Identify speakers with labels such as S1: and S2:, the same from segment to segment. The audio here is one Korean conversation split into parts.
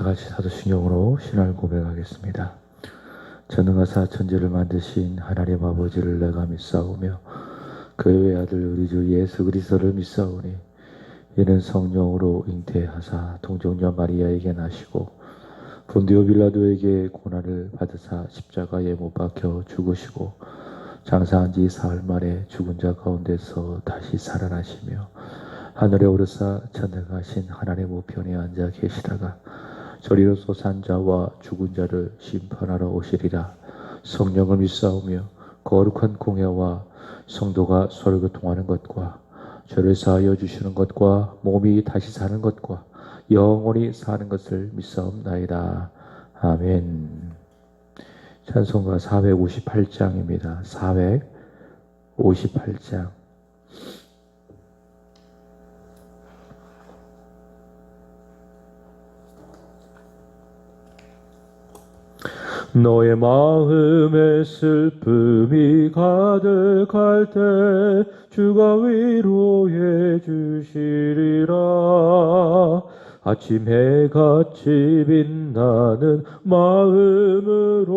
S1: 같이 사도신경으로 신앙을 고백하겠습니다. 전능하사 천지를 만드신 하나님 아버지를 내가 믿사오며 그의 외아들 우리 주 예수 그리스도를 믿사오니 이는 성령으로 잉태하사 동정녀 마리아에게 나시고 본디오 빌라도에게 고난을 받으사 십자가에 못 박혀 죽으시고 장사한 지 사흘 만에 죽은 자 가운데서 다시 살아나시며 하늘에 오르사 천에 가신 하나님 우편에 앉아 계시다가 저리로 솟은 자와 죽은 자를 심판하러 오시리라. 성령을 믿사오며 거룩한 공회와 성도가 서로 교통하는 것과 죄를 사하여 주시는 것과 몸이 다시 사는 것과 영원히 사는 것을 믿사옵나이다. 아멘. 찬송가 458장입니다. 458장. 너의 마음에 슬픔이 가득할 때 주가 위로해 주시리라. 아침 해같이 빛나는 마음으로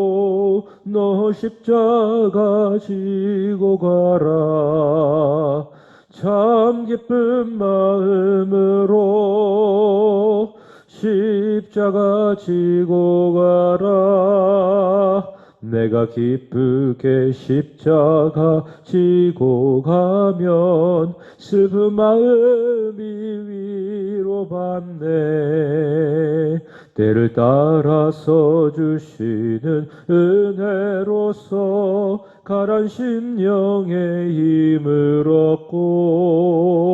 S1: 너 십자가 지고 가라. 참 기쁜 마음으로 십자가 지고 가라. 내가 기쁘게 십자가 지고 가면 슬픈 마음이 위로받네. 때를 따라서 주시는 은혜로서 가란 심령에 힘을 얻고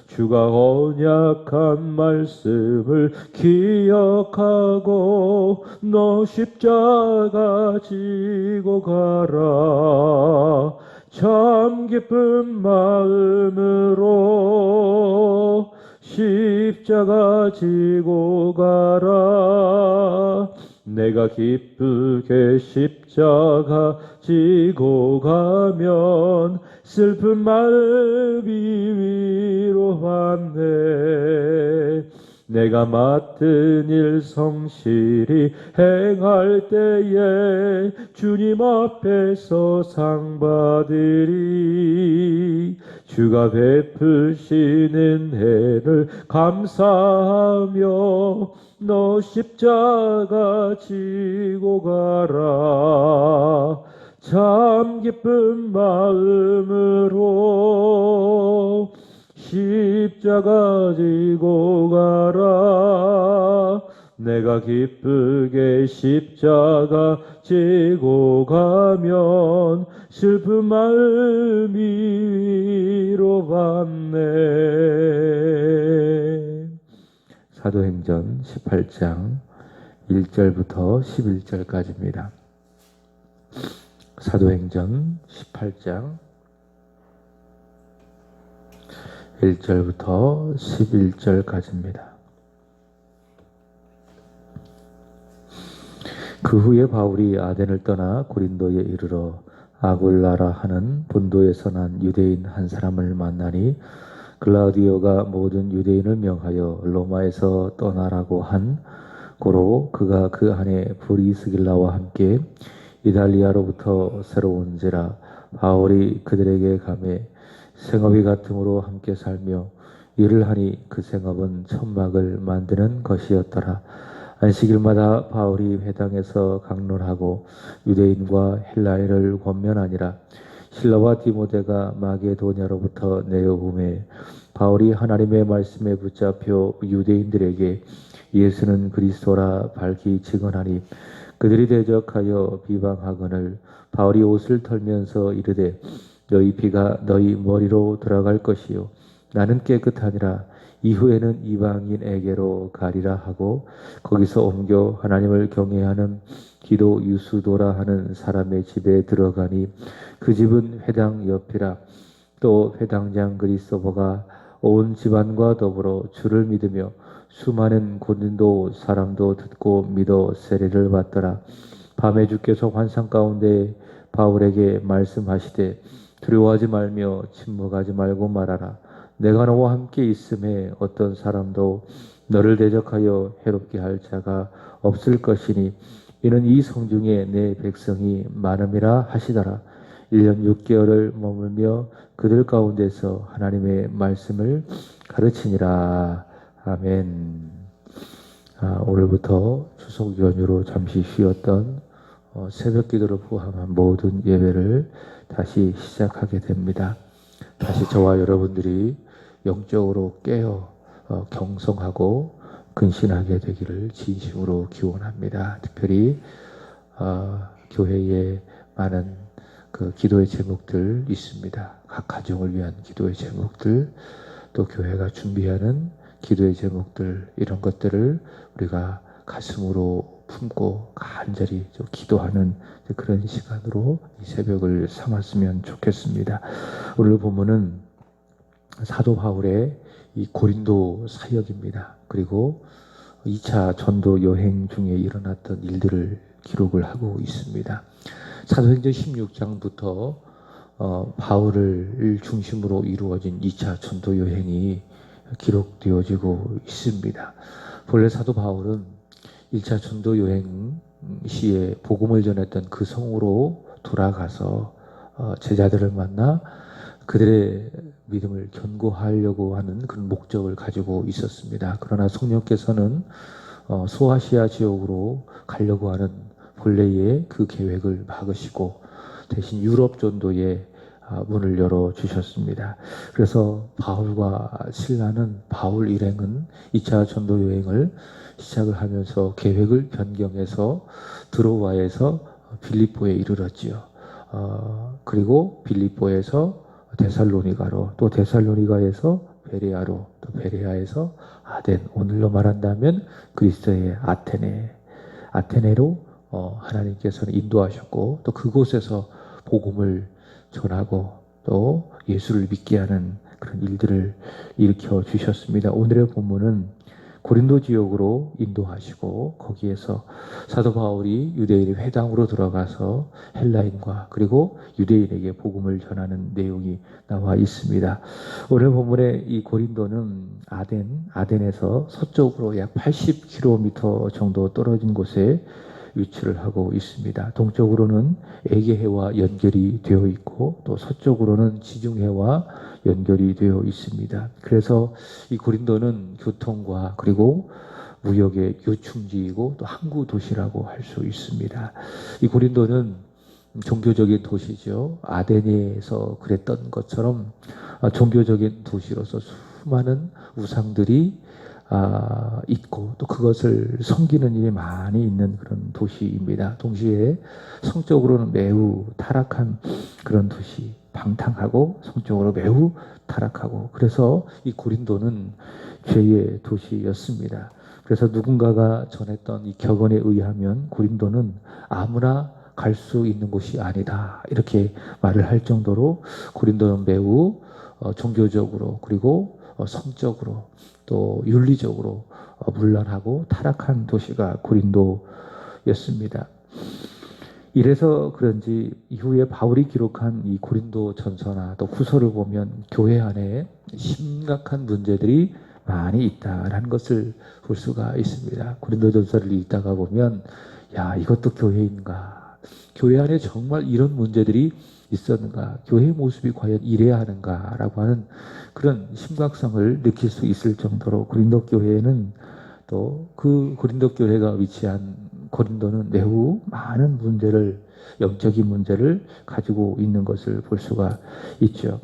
S1: 주가 언약한 말씀을 기억하고 너 십자가 지고 가라. 참 기쁜 마음으로 십자가 지고 가라. 내가 기쁘게 십자가 지고 가면 슬픈 마음이 위로받네. 내가 맡은 일 성실히 행할 때에 주님 앞에서 상 받으리. 주가 베푸시는 은혜를 감사하며 너 십자가 지고 가라. 참 기쁜 마음으로 십자가 지고 가라. 내가 기쁘게 십자가 지고 가면 슬픈 마음이 위로받네. 사도행전 18장 1절부터 11절까지입니다. 사도행전 18장 1절부터 11절까지입니다. 그 후에 바울이 아덴을 떠나 고린도에 이르러 아굴라라 하는 본도에서 난 유대인 한 사람을 만나니 글라우디오가 모든 유대인을 명하여 로마에서 떠나라고 한 고로 그가 그 안에 브리스길라와 함께 이달리아로부터 새로 온지라. 바울이 그들에게 가매 생업이 같음으로 함께 살며 일을 하니 그 생업은 천막을 만드는 것이었더라. 안식일마다 바울이 회당에서 강론하고 유대인과 헬라인을 권면하니라. 실라와 디모데가 마게도냐로부터 내려오매 바울이 하나님의 말씀에 붙잡혀 유대인들에게 예수는 그리스도라 밝히 증언하니 그들이 대적하여 비방하거늘 바울이 옷을 털면서 이르되 너희 피가 너희 머리로 들어갈 것이요 나는 깨끗하니라. 이후에는 이방인에게로 가리라 하고 거기서 옮겨 하나님을 경외하는 기도 유수도라 하는 사람의 집에 들어가니 그 집은 회당 옆이라. 또 회당장 그리스도보가 온 집안과 더불어 주를 믿으며 수많은 고린도 사람도 듣고 믿어 세례를 받더라. 밤에 주께서 환상 가운데 바울에게 말씀하시되 두려워하지 말며 침묵하지 말고 말하라. 내가 너와 함께 있음에 어떤 사람도 너를 대적하여 해롭게 할 자가 없을 것이니 이는 이 성중에 내 백성이 많음이라 하시더라. 1년 6개월을 머물며 그들 가운데서 하나님의 말씀을 가르치니라. 아멘. 오늘부터 추석 연휴로 잠시 쉬었던 새벽 기도를 포함한 모든 예배를 다시 시작하게 됩니다. 다시 저와 여러분들이 영적으로 깨어 경성하고 근신하게 되기를 진심으로 기원합니다. 특별히 교회에 많은 그 기도의 제목들 있습니다. 각 가정을 위한 기도의 제목들, 또 교회가 준비하는 기도의 제목들, 이런 것들을 우리가 가슴으로 품고 간절히 기도하는 그런 시간으로 이 새벽을 삼았으면 좋겠습니다. 오늘 본문은 사도 바울의 이 고린도 사역입니다. 그리고 2차 전도 여행 중에 일어났던 일들을 기록을 하고 있습니다. 사도행전 16장부터 바울을 중심으로 이루어진 2차 전도 여행이 기록되어지고 있습니다. 본래 사도 바울은 1차 전도 여행 시에 복음을 전했던 그 성으로 돌아가서 제자들을 만나 그들의 믿음을 견고하려고 하는 그런 목적을 가지고 있었습니다. 그러나 성령께서는 소아시아 지역으로 가려고 하는 본래의 그 계획을 막으시고 대신 유럽 전도에 문을 열어주셨습니다. 그래서 바울과 실라는 바울 일행은 2차 전도 여행을 시작을 하면서 계획을 변경해서 드로아에서 빌립보에 이르렀지요. 그리고 빌립보에서 데살로니가로, 또 데살로니가에서 베레아로, 또 베레아에서 아덴, 오늘로 말한다면 그리스도의 아테네로 하나님께서는 인도하셨고, 또 그곳에서 복음을 전하고 또 예수를 믿게 하는 그런 일들을 일으켜 주셨습니다. 오늘의 본문은 고린도 지역으로 인도하시고 거기에서 사도 바울이 유대인의 회당으로 들어가서 헬라인과 그리고 유대인에게 복음을 전하는 내용이 나와 있습니다. 오늘 본문의 이 고린도는 아덴에서 서쪽으로 약 80km 정도 떨어진 곳에 위치를 하고 있습니다. 동쪽으로는 에게해와 연결이 되어 있고 또 서쪽으로는 지중해와 연결이 되어 있습니다. 그래서 이 고린도는 교통과 그리고 무역의 요충지이고 또 항구 도시라고 할 수 있습니다. 이 고린도는 종교적인 도시죠. 아덴에서 그랬던 것처럼 종교적인 도시로서 수많은 우상들이 있고 또 그것을 섬기는 일이 많이 있는 그런 도시입니다. 동시에 성적으로는 매우 타락한 그런 도시, 방탕하고 성적으로 매우 타락하고, 그래서 이 고린도는 죄의 도시였습니다. 그래서 누군가가 전했던 이 격언에 의하면 고린도는 아무나 갈 수 있는 곳이 아니다, 이렇게 말을 할 정도로 고린도는 매우 종교적으로 그리고 성적으로 또 윤리적으로 문란하고 타락한 도시가 고린도였습니다. 이래서 그런지 이후에 바울이 기록한 이 고린도 전서나 또 후서를 보면 교회 안에 심각한 문제들이 많이 있다라는 것을 볼 수가 있습니다. 고린도 전서를 읽다가 보면 야, 이것도 교회인가? 교회 안에 정말 이런 문제들이 있었는가? 교회의 모습이 과연 이래야 하는가? 라고 하는 그런 심각성을 느낄 수 있을 정도로 고린도 교회에는, 또 그 고린도 교회가 위치한 고린도는 매우 많은 문제를, 영적인 문제를 가지고 있는 것을 볼 수가 있죠.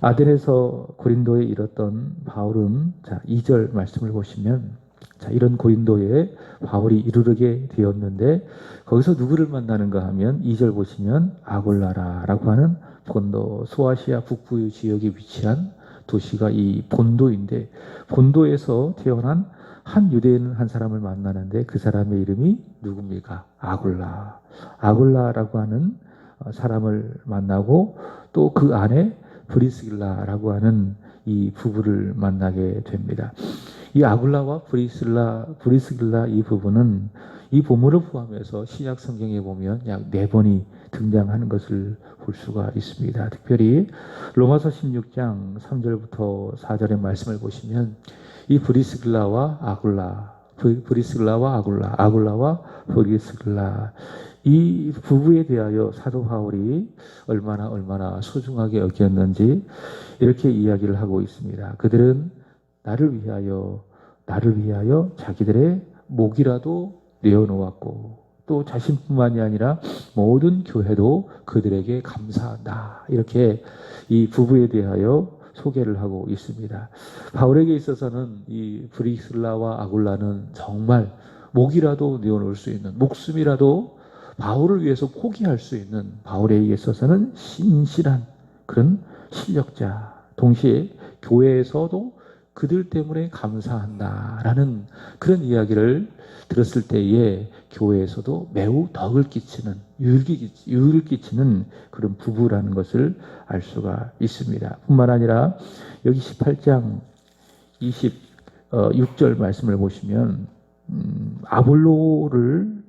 S1: 아덴에서 고린도에 이뤘던 바울은, 자, 2절 말씀을 보시면, 자, 이런 고린도에 바울이 이르게 되었는데 거기서 누구를 만나는가 하면 2절 보시면 아골라라라고 하는 본도, 소아시아 북부 지역에 위치한 도시가 이 본도인데, 본도에서 태어난 한 유대인 한 사람을 만나는데 그 사람의 이름이 누굽니까? 아골라라고 하는 사람을 만나고, 또 그 안에 브리스길라라고 하는 이 부부를 만나게 됩니다. 이 아굴라와 브리스길라 이 부부는 이 본문을 포함해서 신약 성경에 보면 약 4번이 등장하는 것을 볼 수가 있습니다. 특별히 로마서 16장 3절부터 4절의 말씀을 보시면 이 브리스길라와 아굴라, 아굴라와 브리스길라, 이 부부에 대하여 사도 바울이 얼마나 소중하게 여겼는지 이렇게 이야기를 하고 있습니다. 그들은 나를 위하여 자기들의 목이라도 내어놓았고 또 자신뿐만이 아니라 모든 교회도 그들에게 감사한다. 이렇게 이 부부에 대하여 소개를 하고 있습니다. 바울에게 있어서는 이 브리스길라와 아굴라는 정말 목이라도 내어놓을 수 있는, 목숨이라도 바울을 위해서 포기할 수 있는, 바울에게 있어서는 신실한 그런 실력자, 동시에 교회에서도 그들 때문에 감사한다라는 그런 이야기를 들었을 때에 교회에서도 매우 덕을 끼치는, 유익을 끼치는 그런 부부라는 것을 알 수가 있습니다. 뿐만 아니라 여기 18장 26절 말씀을 보시면 아볼로를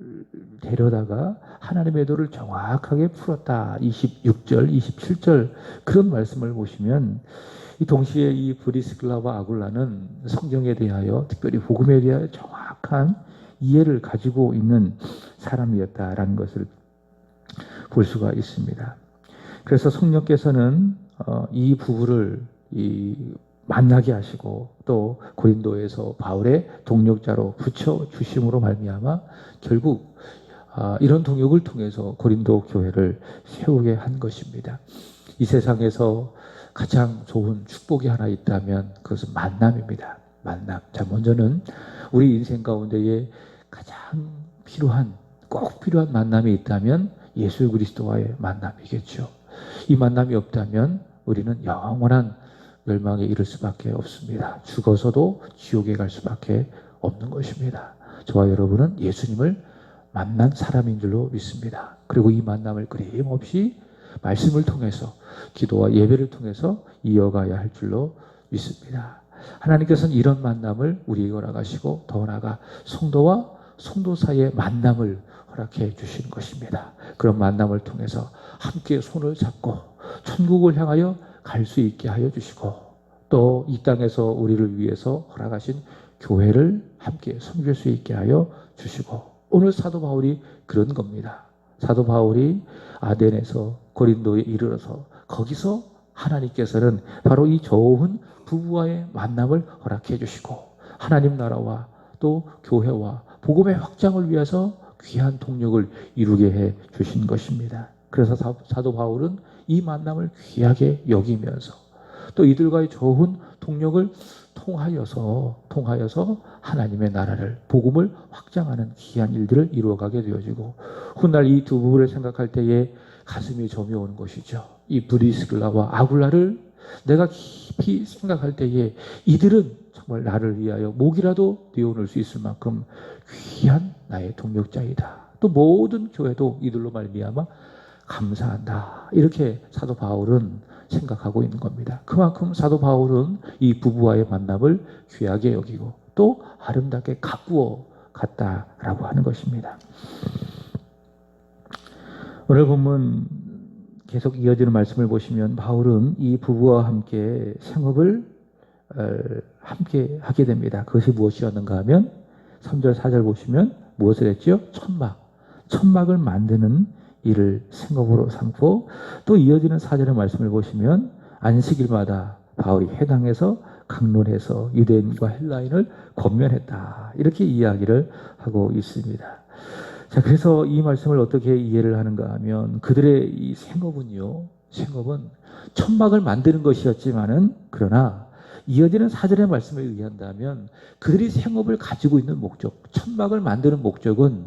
S1: 데려다가 하나님의 도를 정확하게 풀었다. 26절, 27절 그런 말씀을 보시면 이 동시에 이 브리스길라와 아굴라는 성경에 대하여, 특별히 복음에 대하여 정확한 이해를 가지고 있는 사람이었다라는 것을 볼 수가 있습니다. 그래서 성령께서는 이 부부를 만나게 하시고 또 고린도에서 바울의 동력자로 붙여 주심으로 말미암아 결국 이런 동역을 통해서 고린도 교회를 세우게 한 것입니다. 이 세상에서 가장 좋은 축복이 하나 있다면 그것은 만남입니다. 만남. 자, 먼저는 우리 인생 가운데에 가장 꼭 필요한 만남이 있다면 예수 그리스도와의 만남이겠죠. 이 만남이 없다면 우리는 영원한 멸망에 이를 수밖에 없습니다. 죽어서도 지옥에 갈 수밖에 없는 것입니다. 저와 여러분은 예수님을 만난 사람인 줄로 믿습니다. 그리고 이 만남을 끊임없이 말씀을 통해서, 기도와 예배를 통해서 이어가야 할 줄로 믿습니다. 하나님께서는 이런 만남을 우리에게 허락하시고 더 나아가 성도와 성도 사이의 만남을 허락해 주시는 것입니다. 그런 만남을 통해서 함께 손을 잡고 천국을 향하여 갈 수 있게 하여 주시고 또 이 땅에서 우리를 위해서 허락하신 교회를 함께 섬길 수 있게 하여 주시고, 오늘 사도 바울이 그런 겁니다. 사도 바울이 아덴에서 고린도에 이르러서 거기서 하나님께서는 바로 이 좋은 부부와의 만남을 허락해 주시고 하나님 나라와 또 교회와 복음의 확장을 위해서 귀한 동력을 이루게 해 주신 것입니다. 그래서 사도 바울은 이 만남을 귀하게 여기면서 또 이들과의 좋은 동력을 통하여서 하나님의 나라를, 복음을 확장하는 귀한 일들을 이루어가게 되어지고, 훗날 이 두 부부를 생각할 때에 가슴이 저며오는 것이죠. 이 브리스길라와 아굴라를 내가 깊이 생각할 때에 이들은 정말 나를 위하여 목이라도 내어놓을 수 있을 만큼 귀한 나의 동력자이다. 또 모든 교회도 이들로 말미암아 감사한다. 이렇게 사도 바울은 생각하고 있는 겁니다. 그만큼 사도 바울은 이 부부와의 만남을 귀하게 여기고 또 아름답게 가꾸어 갔다라고 하는 것입니다. 오늘 본문 계속 이어지는 말씀을 보시면 바울은 이 부부와 함께 생업을 함께 하게 됩니다. 그것이 무엇이었는가 하면 3절 4절 보시면 무엇을 했죠? 천막을 만드는 일을 생업으로 삼고, 또 이어지는 4절의 말씀을 보시면 안식일마다 바울이 회당에서 강론해서 유대인과 헬라인을 권면했다. 이렇게 이야기를 하고 있습니다. 자, 그래서 이 말씀을 어떻게 이해를 하는가 하면 그들의 이 생업은 천막을 만드는 것이었지만은, 그러나 이어지는 4절의 말씀에 의한다면 그들이 생업을 가지고 있는 목적, 천막을 만드는 목적은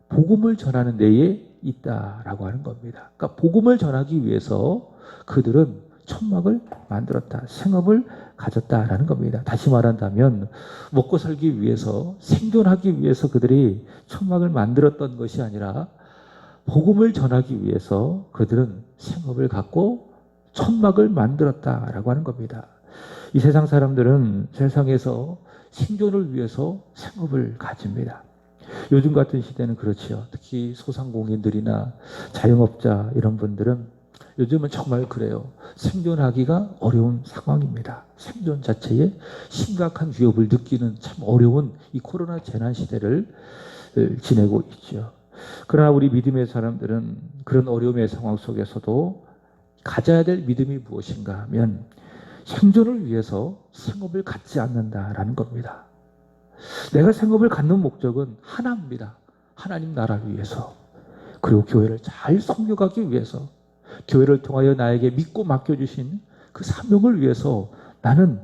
S1: 복음을 전하는 데에 있다라고 하는 겁니다. 그러니까 복음을 전하기 위해서 그들은 천막을 만들었다, 생업을 가졌다라는 겁니다. 다시 말한다면 먹고 살기 위해서, 생존하기 위해서 그들이 천막을 만들었던 것이 아니라 복음을 전하기 위해서 그들은 생업을 갖고 천막을 만들었다라고 하는 겁니다. 이 세상 사람들은 세상에서 생존을 위해서 생업을 가집니다. 요즘 같은 시대는 그렇지요. 특히 소상공인들이나 자영업자 이런 분들은 요즘은 정말 그래요. 생존하기가 어려운 상황입니다. 생존 자체에 심각한 위협을 느끼는 참 어려운 이 코로나 재난 시대를 지내고 있죠. 그러나 우리 믿음의 사람들은 그런 어려움의 상황 속에서도 가져야 될 믿음이 무엇인가 하면 생존을 위해서 생업을 갖지 않는다라는 겁니다. 내가 생업을 갖는 목적은 하나입니다. 하나님 나라를 위해서. 그리고 교회를 잘 섬겨가기 위해서. 교회를 통하여 나에게 믿고 맡겨주신 그 사명을 위해서 나는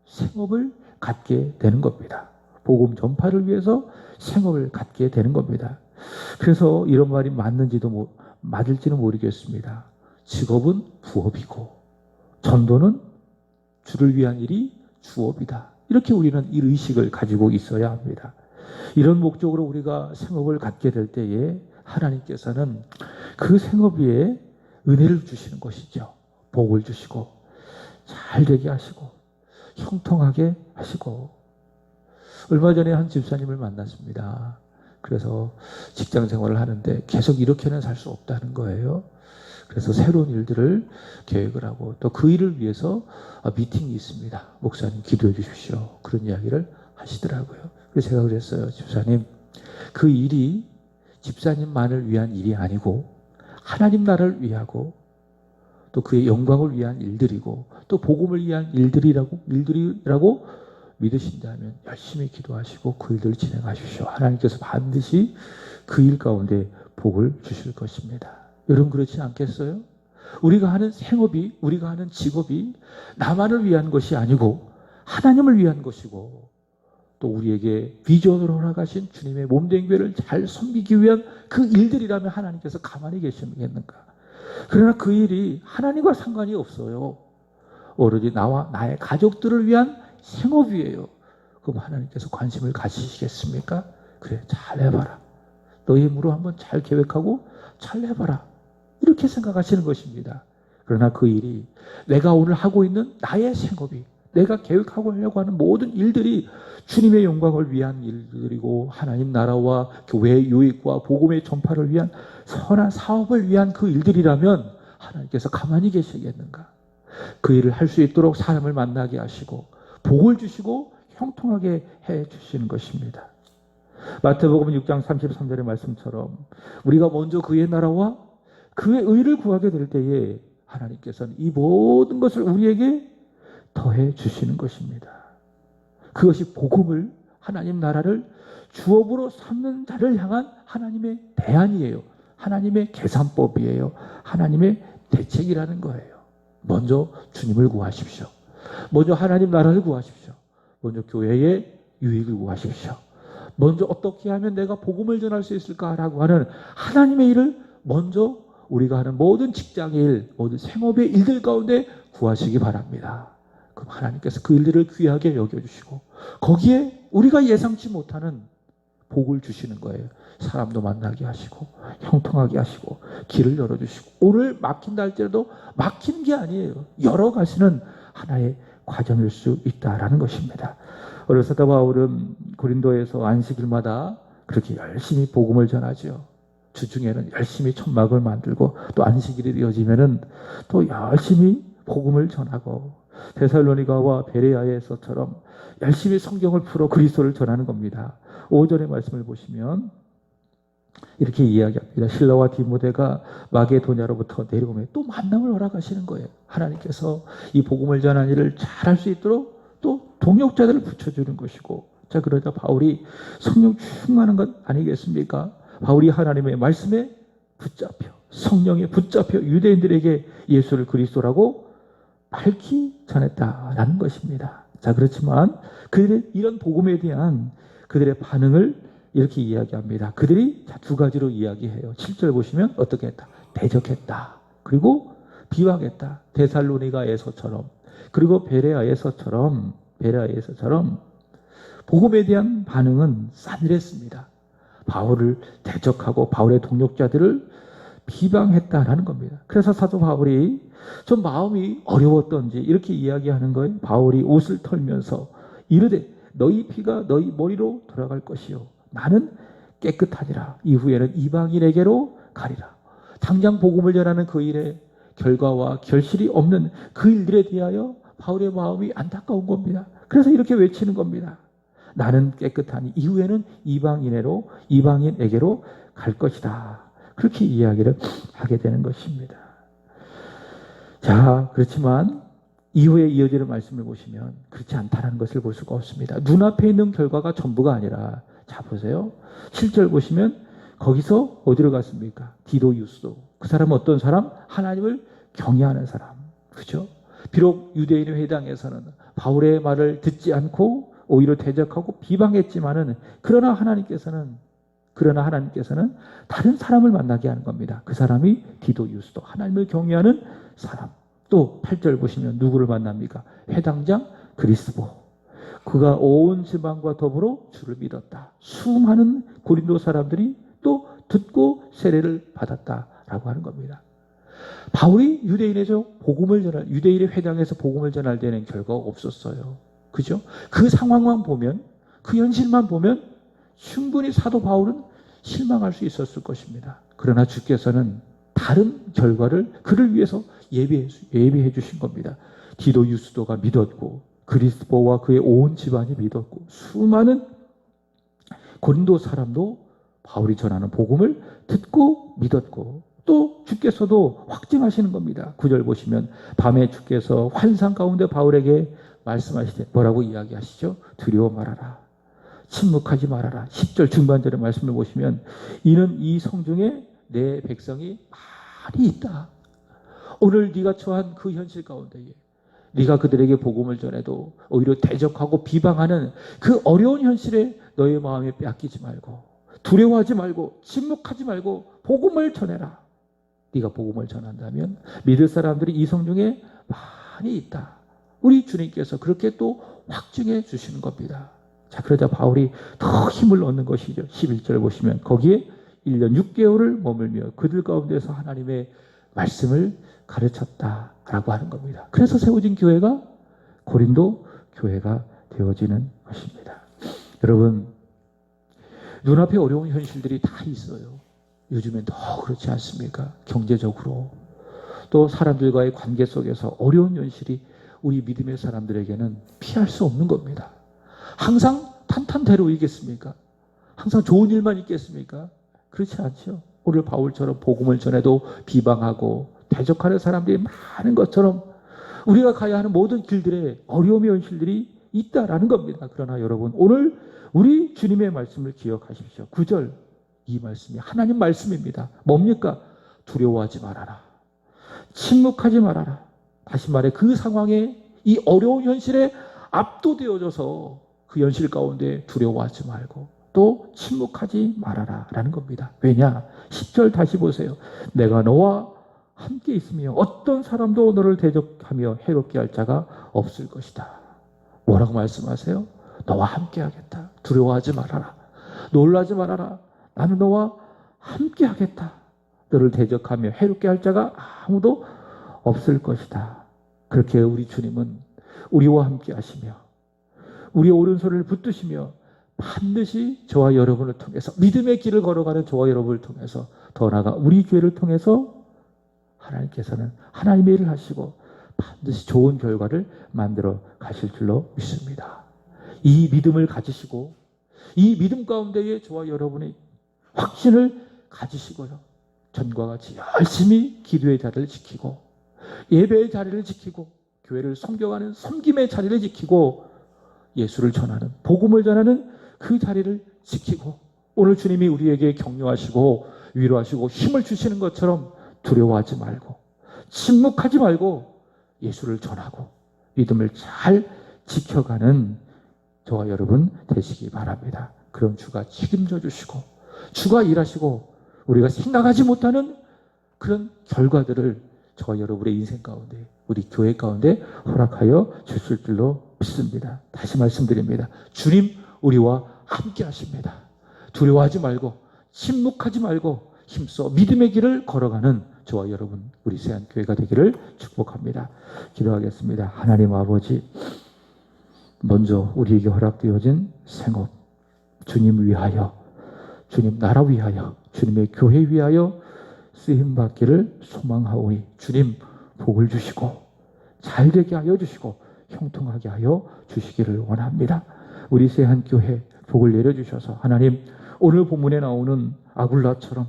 S1: 생업을 갖게 되는 겁니다. 복음 전파를 위해서 생업을 갖게 되는 겁니다. 그래서 이런 말이 맞을지는 모르겠습니다. 직업은 부업이고 전도는 주를 위한 일이 주업이다. 이렇게 우리는 이 의식을 가지고 있어야 합니다. 이런 목적으로 우리가 생업을 갖게 될 때에 하나님께서는 그 생업 위에 은혜를 주시는 것이죠. 복을 주시고 잘 되게 하시고 형통하게 하시고. 얼마 전에 한 집사님을 만났습니다. 그래서 직장 생활을 하는데 계속 이렇게는 살 수 없다는 거예요. 그래서 새로운 일들을 계획을 하고 또 그 일을 위해서 미팅이 있습니다. 목사님 기도해 주십시오. 그런 이야기를 하시더라고요. 그래서 제가 그랬어요. 집사님, 그 일이 집사님만을 위한 일이 아니고 하나님 나라를 위하고 또 그의 영광을 위한 일들이고 또 복음을 위한 일들이라고 믿으신다면 열심히 기도하시고 그 일들을 진행하십시오. 하나님께서 반드시 그 일 가운데 복을 주실 것입니다. 여러분 그렇지 않겠어요? 우리가 하는 생업이, 우리가 하는 직업이 나만을 위한 것이 아니고 하나님을 위한 것이고 또 우리에게 비전으로 허락하신 주님의 몸된 교회를 잘 섬기기 위한 그 일들이라면 하나님께서 가만히 계시겠는가? 그러나 그 일이 하나님과 상관이 없어요. 오로지 나와 나의 가족들을 위한 생업이에요. 그럼 하나님께서 관심을 가지시겠습니까? 그래, 잘 해봐라. 너의 힘으로 한번 잘 계획하고 잘 해봐라. 이렇게 생각하시는 것입니다. 그러나 그 일이 내가 오늘 하고 있는 나의 생업이 내가 계획하고 하려고 하는 모든 일들이 주님의 영광을 위한 일들이고 하나님 나라와 교회의 유익과 복음의 전파를 위한 선한 사업을 위한 그 일들이라면 하나님께서 가만히 계시겠는가? 그 일을 할 수 있도록 사람을 만나게 하시고 복을 주시고 형통하게 해 주시는 것입니다. 마태복음 6장 33절의 말씀처럼 우리가 먼저 그의 나라와 그의 의를 구하게 될 때에 하나님께서는 이 모든 것을 우리에게 더해 주시는 것입니다. 그것이 복음을, 하나님 나라를 주업으로 삼는 자를 향한 하나님의 대안이에요. 하나님의 계산법이에요. 하나님의 대책이라는 거예요. 먼저 주님을 구하십시오. 먼저 하나님 나라를 구하십시오. 먼저 교회의 유익을 구하십시오. 먼저 어떻게 하면 내가 복음을 전할 수 있을까라고 하는 하나님의 일을 먼저 우리가 하는 모든 직장의 일, 모든 생업의 일들 가운데 구하시기 바랍니다. 그럼 하나님께서 그 일들을 귀하게 여겨주시고 거기에 우리가 예상치 못하는 복을 주시는 거예요. 사람도 만나게 하시고 형통하게 하시고 길을 열어주시고 오늘 막힌다 할지라도 막히는 게 아니에요. 열어가시는 하나의 과정일 수 있다라는 것입니다. 어렸을 때 바울은 고린도에서 안식일마다 그렇게 열심히 복음을 전하죠. 주중에는 열심히 천막을 만들고 또 안식일이 되어지면은 또 열심히 복음을 전하고 데살로니가와 베레아에서처럼 열심히 성경을 풀어 그리스도를 전하는 겁니다. 5절의 말씀을 보시면 이렇게 이야기합니다. 실라와 디모데가 마게도냐로부터 내려오면 또 만남을 허락하시는 거예요. 하나님께서 이 복음을 전하는 일을 잘할 수 있도록 또 동역자들을 붙여주는 것이고 자 그러자 바울이 성령 충만한 것 아니겠습니까? 바울이 하나님의 말씀에 붙잡혀 성령에 붙잡혀 유대인들에게 예수를 그리스도라고 밝히 전했다라는 것입니다. 자 그렇지만 그들의 이런 복음에 대한 그들의 반응을 이렇게 이야기합니다. 그들이 두 가지로 이야기해요. 7절 보시면 어떻게 했다? 대적했다. 그리고 비방했다. 데살로니가에서처럼 그리고 베레아에서처럼 복음에 대한 반응은 싸늘했습니다. 바울을 대적하고 바울의 동력자들을 비방했다라는 겁니다. 그래서 사도 바울이 좀 마음이 어려웠던지 이렇게 이야기하는 거예요. 바울이 옷을 털면서 이르되 너희 피가 너희 머리로 돌아갈 것이요 나는 깨끗하니라. 이후에는 이방인에게로 가리라. 당장 복음을 전하는 그 일에 결과와 결실이 없는 그 일들에 대하여 바울의 마음이 안타까운 겁니다. 그래서 이렇게 외치는 겁니다. 나는 깨끗하니 이후에는 이방인에게로 갈 것이다. 그렇게 이야기를 하게 되는 것입니다. 자, 그렇지만 이후에 이어지는 말씀을 보시면 그렇지 않다는 것을 볼 수가 없습니다. 눈앞에 있는 결과가 전부가 아니라, 자 보세요. 7절 보시면 거기서 어디로 갔습니까? 디도 유스도. 그 사람은 어떤 사람? 하나님을 경외하는 사람. 그죠? 비록 유대인의 회당에서는 바울의 말을 듣지 않고 오히려 대적하고 비방했지만은 그러나 하나님께서는 다른 사람을 만나게 하는 겁니다. 그 사람이 디도 유스도, 하나님을 경외하는 사람. 또 8절 보시면 누구를 만납니까? 회당장 그리스보. 그가 온 지방과 더불어 주를 믿었다. 수많은 고린도 사람들이 또 듣고 세례를 받았다라고 하는 겁니다. 바울이 유대인의 회당에서 복음을 전할 때는 결과가 없었어요. 그죠? 그 상황만 보면, 그 현실만 보면 충분히 사도 바울은 실망할 수 있었을 것입니다. 그러나 주께서는 다른 결과를 그를 위해서 예비해 주신 겁니다. 디도 유스도가 믿었고, 그리스도와 그의 온 집안이 믿었고, 수많은 고린도 사람도 바울이 전하는 복음을 듣고 믿었고, 또 주께서도 확증하시는 겁니다. 9절 보시면 밤에 주께서 환상 가운데 바울에게 말씀하시되 뭐라고 이야기하시죠? 두려워 말아라. 침묵하지 말아라. 10절 중반절의 말씀을 보시면 이는 이 성중에 내 백성이 많이 있다. 오늘 네가 처한 그 현실 가운데에 네가 그들에게 복음을 전해도 오히려 대적하고 비방하는 그 어려운 현실에 너의 마음에 빼앗기지 말고, 두려워하지 말고, 침묵하지 말고 복음을 전해라. 네가 복음을 전한다면 믿을 사람들이 이 성중에 많이 있다. 우리 주님께서 그렇게 또 확증해 주시는 겁니다. 자, 그러자 바울이 더 힘을 얻는 것이죠. 11절 보시면 거기에 1년 6개월을 머물며 그들 가운데서 하나님의 말씀을 가르쳤다라고 하는 겁니다. 그래서 세워진 교회가 고린도 교회가 되어지는 것입니다. 여러분, 눈앞에 어려운 현실들이 다 있어요. 요즘엔 더 그렇지 않습니까? 경제적으로, 또 사람들과의 관계 속에서 어려운 현실이 우리 믿음의 사람들에게는 피할 수 없는 겁니다. 항상 탄탄대로이겠습니까? 항상 좋은 일만 있겠습니까? 그렇지 않죠. 오늘 바울처럼 복음을 전해도 비방하고 대적하는 사람들이 많은 것처럼 우리가 가야 하는 모든 길들에 어려움의 현실들이 있다라는 겁니다. 그러나 여러분, 오늘 우리 주님의 말씀을 기억하십시오. 9절, 이 말씀이 하나님 말씀입니다. 뭡니까? 두려워하지 말아라. 침묵하지 말아라. 다시 말해 그 상황에, 이 어려운 현실에 압도되어져서 그 현실 가운데 두려워하지 말고 또 침묵하지 말아라 라는 겁니다. 왜냐? 10절 다시 보세요. 내가 너와 함께 있으며 어떤 사람도 너를 대적하며 해롭게 할 자가 없을 것이다. 뭐라고 말씀하세요? 너와 함께 하겠다. 두려워하지 말아라. 놀라지 말아라. 나는 너와 함께 하겠다. 너를 대적하며 해롭게 할 자가 아무도 없을 것이다. 그렇게 우리 주님은 우리와 함께 하시며 우리의 오른손을 붙드시며 반드시 저와 여러분을 통해서, 믿음의 길을 걸어가는 저와 여러분을 통해서, 더 나아가 우리 교회를 통해서 하나님께서는 하나님의 일을 하시고 반드시 좋은 결과를 만들어 가실 줄로 믿습니다. 이 믿음을 가지시고 이 믿음 가운데에 저와 여러분의 확신을 가지시고요, 전과 같이 열심히 기도의 자리를 지키고 예배의 자리를 지키고 교회를 섬겨가는 섬김의 자리를 지키고 예수를 전하는, 복음을 전하는 그 자리를 지키고, 오늘 주님이 우리에게 격려하시고 위로하시고 힘을 주시는 것처럼 두려워하지 말고 침묵하지 말고 예수를 전하고 믿음을 잘 지켜가는 저와 여러분 되시기 바랍니다. 그럼 주가 책임져 주시고 주가 일하시고 우리가 생각하지 못하는 그런 결과들을 저와 여러분의 인생 가운데, 우리 교회 가운데 허락하여 주실 줄로 믿습니다. 다시 말씀드립니다. 주님 우리와 함께 하십니다. 두려워하지 말고 침묵하지 말고 힘써 믿음의 길을 걸어가는 저와 여러분, 우리 세안교회가 되기를 축복합니다. 기도하겠습니다. 하나님 아버지, 먼저 우리에게 허락되어진 생업, 주님 위하여 주님 나라 위하여 주님의 교회 위하여 쓰임받기를 소망하오니 주님 복을 주시고 잘되게 하여 주시고 형통하게 하여 주시기를 원합니다. 우리 세한교회 복을 내려주셔서 하나님 오늘 본문에 나오는 아굴라처럼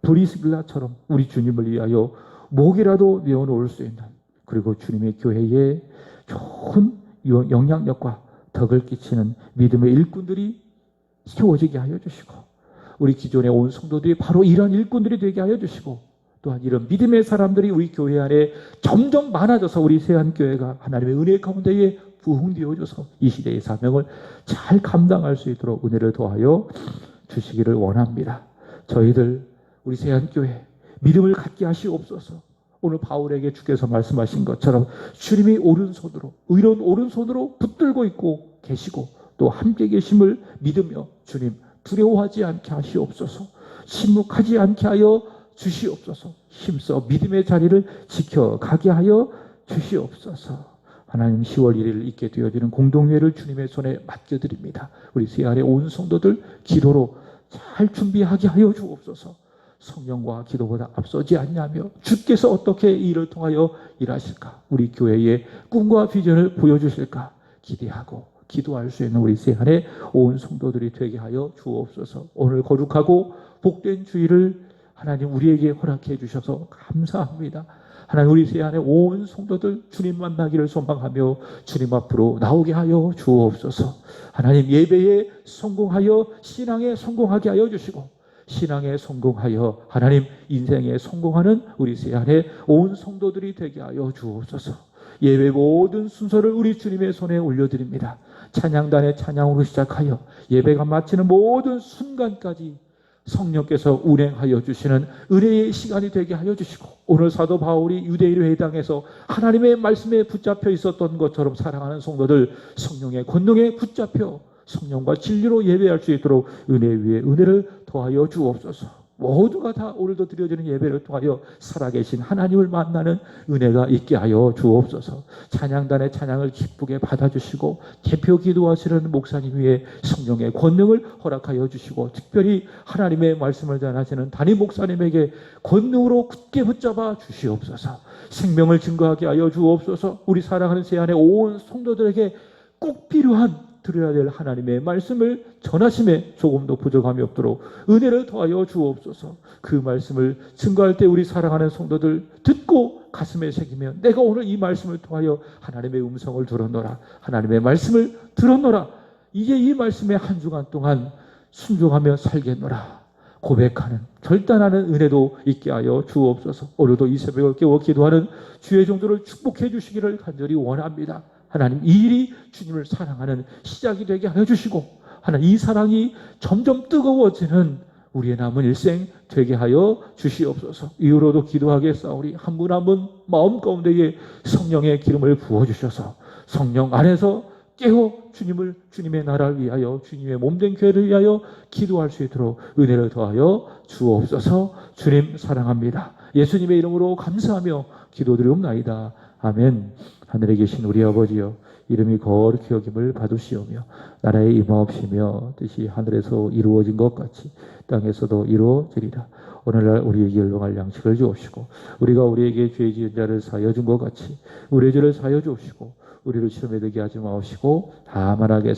S1: 브리스길라처럼 우리 주님을 위하여 목이라도 내어놓을 수 있는, 그리고 주님의 교회에 좋은 영향력과 덕을 끼치는 믿음의 일꾼들이 세워지게 하여 주시고, 우리 기존에 온 성도들이 바로 이런 일꾼들이 되게 하여 주시고, 또한 이런 믿음의 사람들이 우리 교회 안에 점점 많아져서 우리 세한교회가 하나님의 은혜 가운데에 부흥되어져서 이 시대의 사명을 잘 감당할 수 있도록 은혜를 더하여 주시기를 원합니다. 저희들 우리 세한교회 믿음을 갖게 하시옵소서. 오늘 바울에게 주께서 말씀하신 것처럼 주님이 오른손으로, 의로운 오른손으로 붙들고 있고 계시고 또 함께 계심을 믿으며 주님 두려워하지 않게 하시옵소서. 침묵하지 않게 하여 주시옵소서. 힘써 믿음의 자리를 지켜가게 하여 주시옵소서. 하나님 10월 1일 있게 되어지는 공동회를 주님의 손에 맡겨드립니다. 우리 세안의 온 성도들 기도로 잘 준비하게 하여 주옵소서. 성령과 기도보다 앞서지 않냐며 주께서 어떻게 이 일을 통하여 일하실까, 우리 교회의 꿈과 비전을 보여주실까 기대하고 기도할 수 있는 우리 세안의 온 성도들이 되게 하여 주옵소서. 오늘 거룩하고 복된 주일을 하나님 우리에게 허락해 주셔서 감사합니다. 하나님 우리 세안의 온 성도들 주님 만나기를 소망하며 주님 앞으로 나오게 하여 주옵소서. 하나님 예배에 성공하여 신앙에 성공하게 하여 주시고, 신앙에 성공하여 하나님 인생에 성공하는 우리 세안의 온 성도들이 되게 하여 주옵소서. 예배 모든 순서를 우리 주님의 손에 올려드립니다. 찬양단의 찬양으로 시작하여 예배가 마치는 모든 순간까지 성령께서 운행하여 주시는 은혜의 시간이 되게 하여 주시고, 오늘 사도 바울이 유대인 회당에서 하나님의 말씀에 붙잡혀 있었던 것처럼 사랑하는 성도들 성령의 권능에 붙잡혀 성령과 진리로 예배할 수 있도록 은혜 위에 은혜를 더하여 주옵소서. 모두가 다 오늘도 드려지는 예배를 통하여 살아계신 하나님을 만나는 은혜가 있게 하여 주옵소서. 찬양단의 찬양을 기쁘게 받아주시고 대표 기도하시는 목사님 위에 성령의 권능을 허락하여 주시고, 특별히 하나님의 말씀을 전하시는 담임 목사님에게 권능으로 굳게 붙잡아 주시옵소서. 생명을 증거하게 하여 주옵소서. 우리 사랑하는 세안의 온 성도들에게 꼭 필요한 들어야 될 하나님의 말씀을 전하심에 조금도 부족함이 없도록 은혜를 더하여 주옵소서. 그 말씀을 증거할 때 우리 사랑하는 성도들 듣고 가슴에 새기며 내가 오늘 이 말씀을 통하여 하나님의 음성을 들었노라, 하나님의 말씀을 들었노라, 이제 이 말씀에 한 주간 동안 순종하며 살겠노라 고백하는 결단하는 은혜도 있게 하여 주옵소서. 오늘도 이 새벽을 깨워 기도하는 주의 종들을 축복해 주시기를 간절히 원합니다. 하나님 이 일이 주님을 사랑하는 시작이 되게 하여 주시고, 하나님 이 사랑이 점점 뜨거워지는 우리의 남은 일생 되게 하여 주시옵소서. 이후로도 기도하겠사오니 한 분 한 분 마음 가운데에 성령의 기름을 부어주셔서 성령 안에서 깨어 주님의 나라를 위하여 주님의 몸된 교회를 위하여 기도할 수 있도록 은혜를 더하여 주옵소서. 주님 사랑합니다. 예수님의 이름으로 감사하며 기도드리옵나이다. 아멘. 하늘에 계신 우리 아버지여, 이름이 거룩히 여김을 받으시오며 나라의 임하옵시며 뜻이 하늘에서 이루어진 것 같이 땅에서도 이루어지리라. 오늘날 우리에게 일용할 양식을 주옵시고, 우리가 우리에게 죄 지은 자를 사하여 준 것 같이 우리의 죄를 사하여 주옵시고, 우리를 시험에 들게 하지 마옵시고 다만 악에서